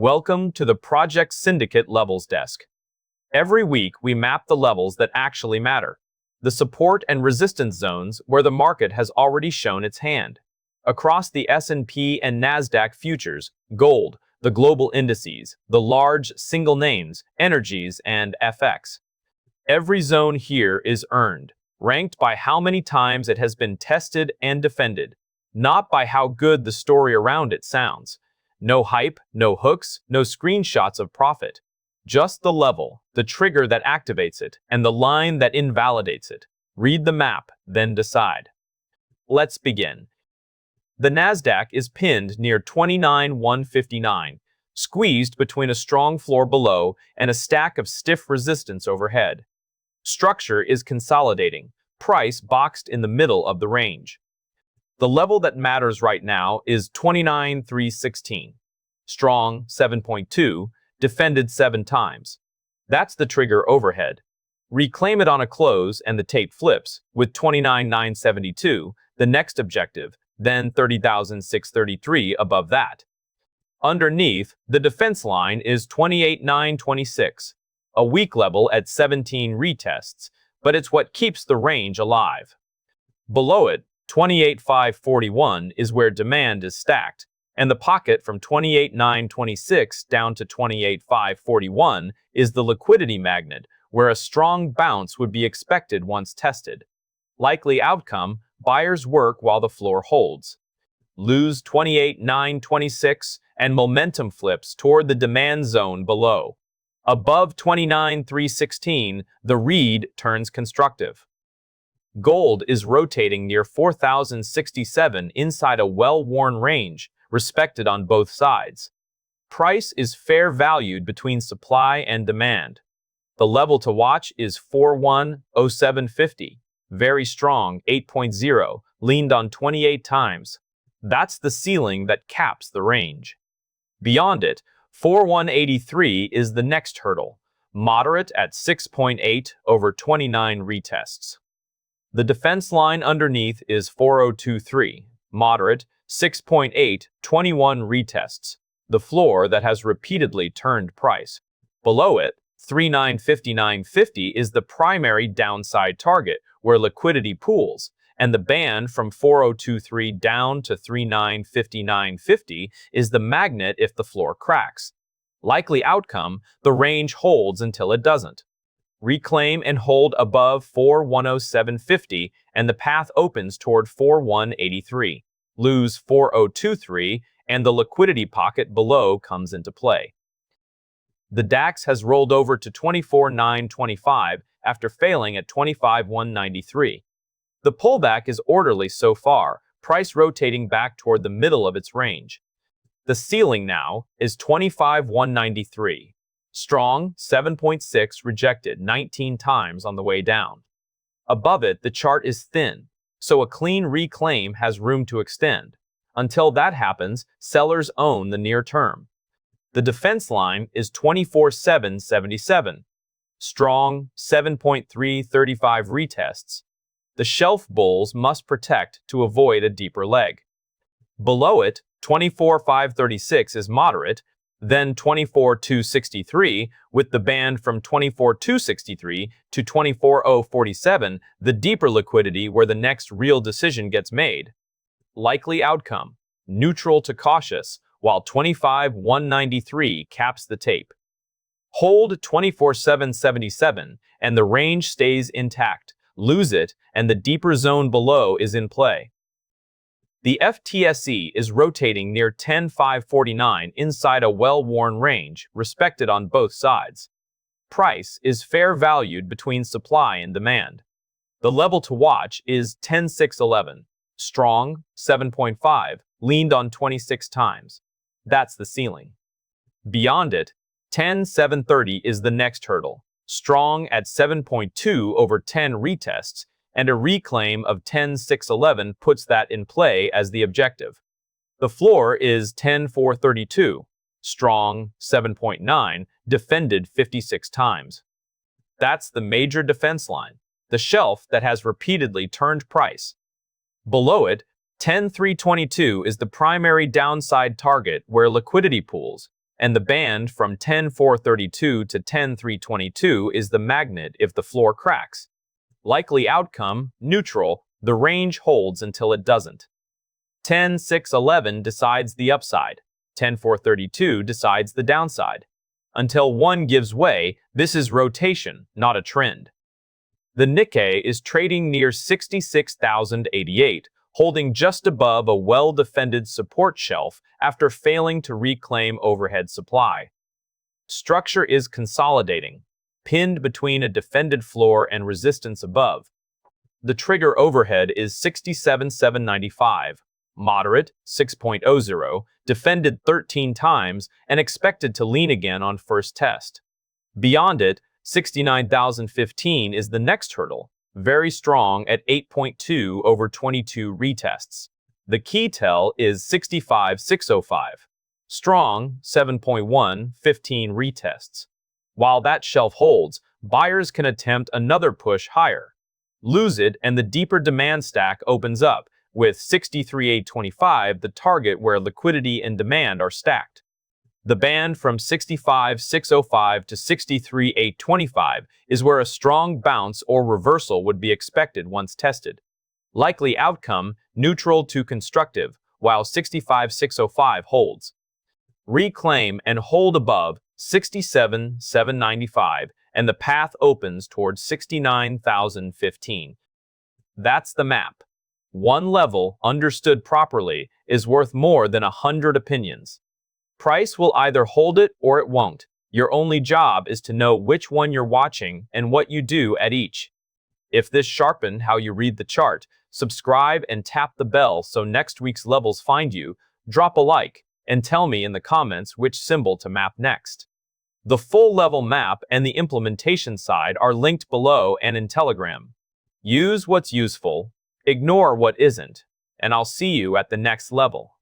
Welcome to the Project Syndicate Levels Desk. Every week, we map the levels that actually matter, the support and resistance zones where the market has already shown its hand. Across the S&P and NASDAQ futures, gold, the global indices, the large single names, energies, and FX. Every zone here is earned, ranked by how many times it has been tested and defended, not by how good the story around it sounds. No hype, no hooks, no screenshots of profit. Just the level, the trigger that activates it, and the line that invalidates it. Read the map, then decide. Let's begin. The NASDAQ is pinned near 29,159, squeezed between a strong floor below and a stack of stiff resistance overhead. Structure is consolidating, price boxed in the middle of the range. The level that matters right now is 29,316. Strong, 7.2, defended 7 times. That's the trigger overhead. Reclaim it on a close and the tape flips, with 29,972, the next objective, then 30,633 above that. Underneath, the defense line is 28,926, a weak level at 17 retests, but it's what keeps the range alive. Below it, 28,541 is where demand is stacked, and the pocket from 28,926 down to 28,541 is the liquidity magnet, where a strong bounce would be expected once tested. Likely outcome, buyers work while the floor holds. Lose 28,926 and momentum flips toward the demand zone below. Above 29,316, the read turns constructive. Gold is rotating near 4,067 inside a well-worn range, respected on both sides. Price is fair valued between supply and demand. The level to watch is 410750, very strong, 8.0, leaned on 28 times. That's the ceiling that caps the range. Beyond it, 4183 is the next hurdle, moderate at 6.8 over 29 retests. The defense line underneath is 4023, moderate, 6.8, 21 retests, the floor that has repeatedly turned price. Below it, 3959.50 is the primary downside target where liquidity pools, and the band from 4023 down to 3959.50 is the magnet if the floor cracks. Likely outcome, the range holds until it doesn't. Reclaim and hold above 4107.50 and the path opens toward 4183. Lose 4023 and the liquidity pocket below comes into play. The DAX has rolled over to 24,925 after failing at 25,193. The pullback is orderly so far, price rotating back toward the middle of its range. The ceiling now is 25,193. Strong, 7.6, rejected 19 times on the way down. Above it, the chart is thin, so a clean reclaim has room to extend. Until that happens, sellers own the near term. The defense line is 24,777. Strong, 7.335 retests. The shelf bulls must protect to avoid a deeper leg. Below it, 24,536 is moderate, then 24,263, with the band from 24,263 to 24,047, the deeper liquidity where the next real decision gets made. Likely outcome, neutral to cautious, while 25,193 caps the tape. Hold 24,777 and the range stays intact. Lose it and the deeper zone below is in play. The FTSE is rotating near 10,549 inside a well-worn range, respected on both sides. Price is fair valued between supply and demand. The level to watch is 10,611. Strong, 7.5, leaned on 26 times. That's the ceiling. Beyond it, 10,730 is the next hurdle. Strong at 7.2 over 10 retests, and a reclaim of 10,611 puts that in play as the objective. The floor is 10,432. Strong, 7.9, defended 56 times. That's the major defense line, the shelf that has repeatedly turned price. Below it, 10,322 is the primary downside target where liquidity pools, and the band from 10,432 to 10,322 is the magnet if the floor cracks. Likely outcome, neutral, the range holds until it doesn't. 10,611 decides the upside. 10,432 decides the downside. Until one gives way, this is rotation, not a trend. The Nikkei is trading near 66,088, holding just above a well-defended support shelf after failing to reclaim overhead supply. Structure is consolidating, pinned between a defended floor and resistance above. The trigger overhead is 67,795, moderate 6.00, defended 13 times, and expected to lean again on first test. Beyond it, 69,015 is the next hurdle, very strong at 8.2 over 22 retests. The key tell is 65,605, strong 7.1, 15 retests. While that shelf holds, buyers can attempt another push higher. Lose it and the deeper demand stack opens up, with 63,825 the target where liquidity and demand are stacked. The band from 65,605 to 63,825 is where a strong bounce or reversal would be expected once tested. Likely outcome, neutral to constructive, while 65,605 holds. Reclaim and hold above 67,795 and the path opens towards 69,015. That's the map. One level, understood properly, is worth more than 100 opinions. Price will either hold it or it won't. Your only job is to know which one you're watching and what you do at each. If this sharpened how you read the chart, subscribe and tap the bell so next week's levels find you, drop a like, and tell me in the comments which symbol to map next. The full level map and the implementation side are linked below and in Telegram. Use what's useful, ignore what isn't, and I'll see you at the next level.